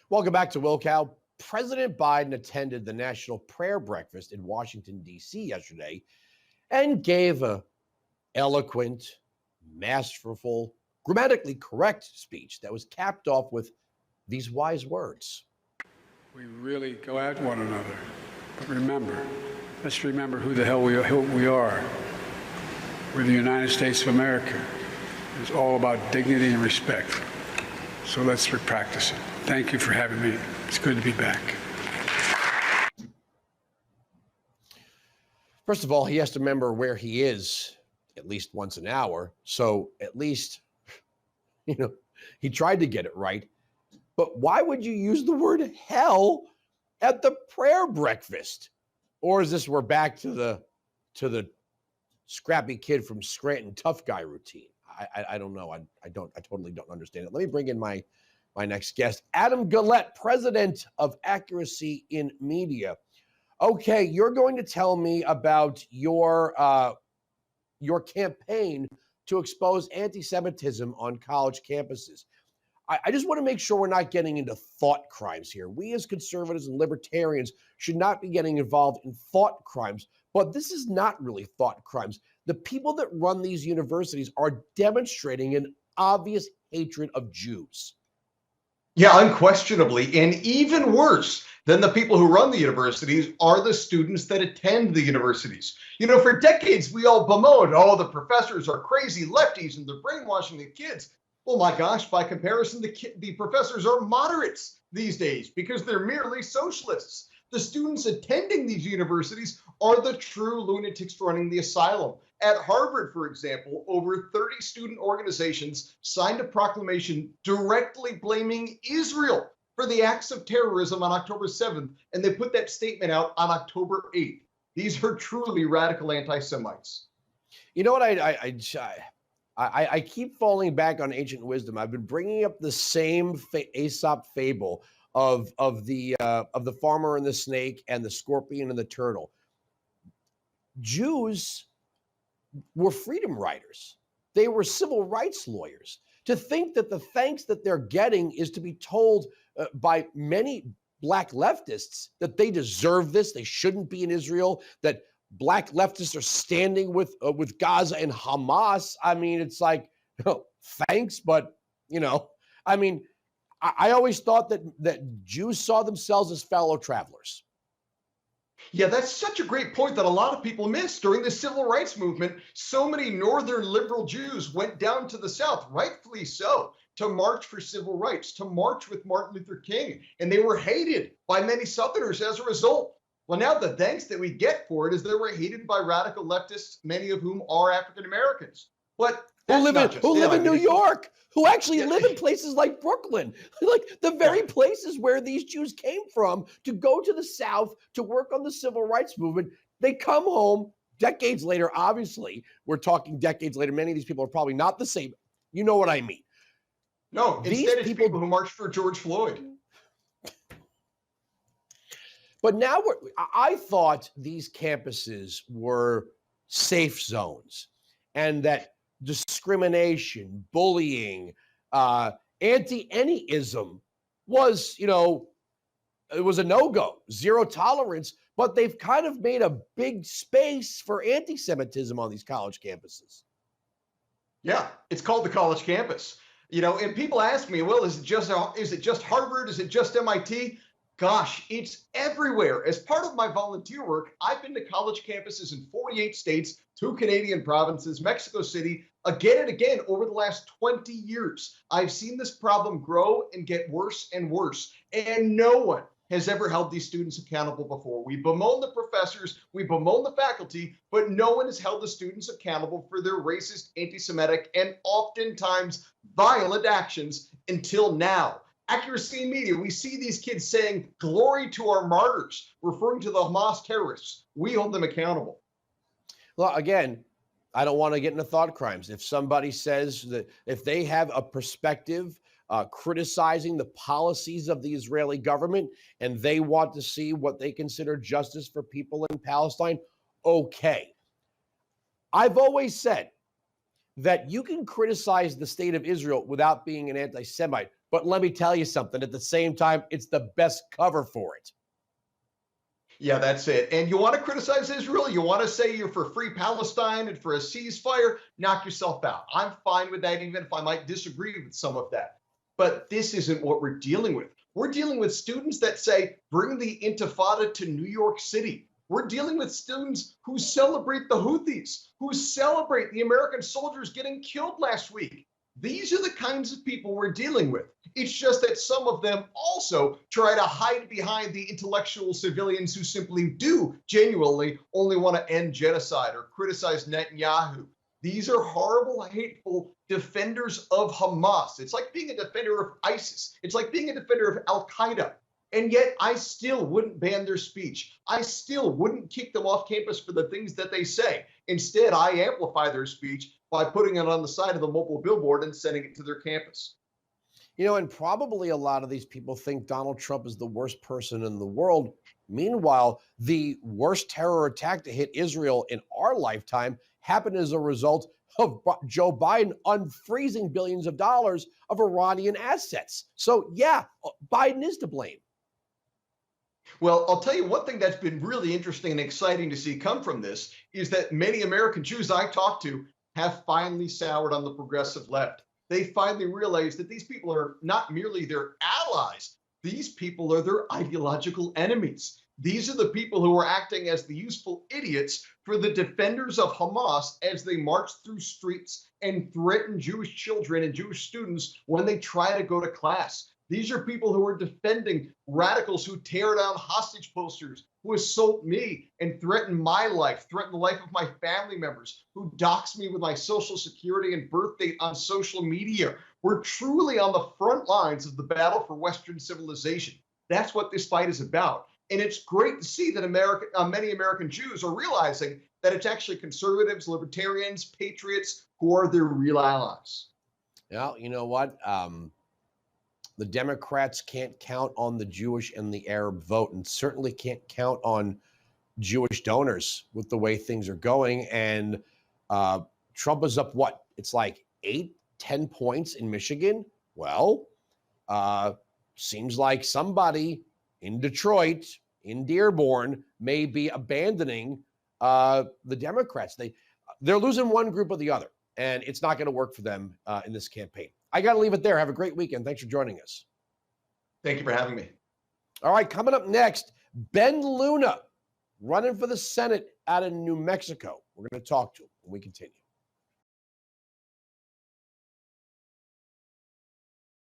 Welcome back to Wilkow. President Biden attended the National Prayer Breakfast in Washington, D.C. yesterday and gave a eloquent, masterful, grammatically correct speech that was capped off with these wise words. We really go at one another, but let's remember who the hell we are. We're the United States of America. It's all about dignity and respect. So let's practice it. Thank you for having me. It's good to be back. First of all, he has to remember where he is at least once an hour. So at least, he tried to get it right. But why would you use the word hell at the prayer breakfast? Or is this we're back to the scrappy kid from Scranton tough guy routine? I don't know. I totally don't understand it. Let me bring in my next guest, Adam Guillette, president of Accuracy in Media. Okay, you're going to tell me about your campaign to expose anti-Semitism on college campuses. I just want to make sure we're not getting into thought crimes here. We as conservatives and libertarians should not be getting involved in thought crimes, but this is not really thought crimes. The people that run these universities are demonstrating an obvious hatred of Jews. Yeah, unquestionably. And even worse than the people who run the universities are the students that attend the universities. For decades, we all bemoaned, the professors are crazy lefties and they're brainwashing the kids. Oh my gosh, by comparison, the professors are moderates these days because they're merely socialists. The students attending these universities are the true lunatics running the asylum. At Harvard, for example, over 30 student organizations signed a proclamation directly blaming Israel for the acts of terrorism on October 7th, and they put that statement out on October 8th. These are truly radical anti-Semites. You know what I keep falling back on ancient wisdom. I've been bringing up the same Aesop fable of the farmer and the snake and the scorpion and the turtle. Jews were freedom riders. They were civil rights lawyers. To think that the thanks that they're getting is to be told by many black leftists that they deserve this, they shouldn't be in Israel, that black leftists are standing with Gaza and Hamas. I mean, it's like, thanks, but I always thought that Jews saw themselves as fellow travelers. Yeah, that's such a great point that a lot of people miss. During the civil rights movement, so many northern liberal Jews went down to the South, rightfully so, to march for civil rights, to march with Martin Luther King, and they were hated by many Southerners as a result. Well, now the thanks that we get for it is they were hated by radical leftists, many of whom are African Americans. But who live in New York, who actually live in places like Brooklyn, like the very places where these Jews came from to go to the South to work on the civil rights movement. They come home decades later. Obviously, we're talking decades later. Many of these people are probably not the same. You know what I mean? No, instead it's people who marched for George Floyd. But now I thought these campuses were safe zones and that discrimination, bullying, anti-anyism was, it was a no-go, zero tolerance, but they've kind of made a big space for anti-Semitism on these college campuses. Yeah, it's called the college campus. And people ask me, well, is it just Harvard? Is it just MIT? Gosh, it's everywhere. As part of my volunteer work, I've been to college campuses in 48 states, 2 Canadian provinces, Mexico City, again and again over the last 20 years. I've seen this problem grow and get worse and worse, and no one has ever held these students accountable before. We bemoan the professors, we bemoan the faculty, but no one has held the students accountable for their racist, anti-Semitic, and oftentimes violent actions until now. Accuracy in Media, we see these kids saying, "Glory to our martyrs," referring to the Hamas terrorists. We hold them accountable. Well, again, I don't want to get into thought crimes. If somebody says that if they have a perspective criticizing the policies of the Israeli government and they want to see what they consider justice for people in Palestine, okay. I've always said that you can criticize the state of Israel without being an anti-Semite, But let me tell you something. At the same time, it's the best cover for it. Yeah, that's it. And you want to criticize Israel? You want to say you're for free Palestine and for a ceasefire? Knock yourself out. I'm fine with that, even if I might disagree with some of that. But this isn't what we're dealing with. We're dealing with students that say, bring the Intifada to New York City. We're dealing with students who celebrate the Houthis, who celebrate the American soldiers getting killed last week. These are the kinds of people we're dealing with. It's just that some of them also try to hide behind the intellectual civilians who simply do genuinely only want to end genocide or criticize Netanyahu. These are horrible, hateful defenders of Hamas. It's like being a defender of ISIS. It's like being a defender of Al-Qaeda. And yet I still wouldn't ban their speech. I still wouldn't kick them off campus for the things that they say. Instead, I amplify their speech by putting it on the side of the mobile billboard and sending it to their campus. You know, and probably a lot of these people think Donald Trump is the worst person in the world. Meanwhile, the worst terror attack to hit Israel in our lifetime happened as a result of Joe Biden unfreezing billions of dollars of Iranian assets. So, yeah, Biden is to blame. Well, I'll tell you one thing that's been really interesting and exciting to see come from this is that many American Jews I talk to have finally soured on the progressive left. They finally realize that these people are not merely their allies, these people are their ideological enemies. These are the people who are acting as the useful idiots for the defenders of Hamas as they march through streets and threaten Jewish children and Jewish students when they try to go to class. These are people who are defending radicals who tear down hostage posters, who assault me and threaten my life, threaten the life of my family members, who dox me with my social security and birth date on social media. We're truly on the front lines of the battle for Western civilization. That's what this fight is about. And it's great to see that many American Jews are realizing that it's actually conservatives, libertarians, patriots who are their real allies. Well, you know what? The Democrats can't count on the Jewish and the Arab vote, and certainly can't count on Jewish donors with the way things are going. And Trump is up, what? It's like 8-10 points in Michigan. Well, seems like somebody in Detroit, in Dearborn, may be abandoning the Democrats. They're losing one group or the other, and it's not going to work for them in this campaign. I got to leave it there. Have a great weekend. Thanks for joining us. Thank you for having me. All right, coming up next, Ben Luna running for the Senate out of New Mexico. We're going to talk to him when we continue.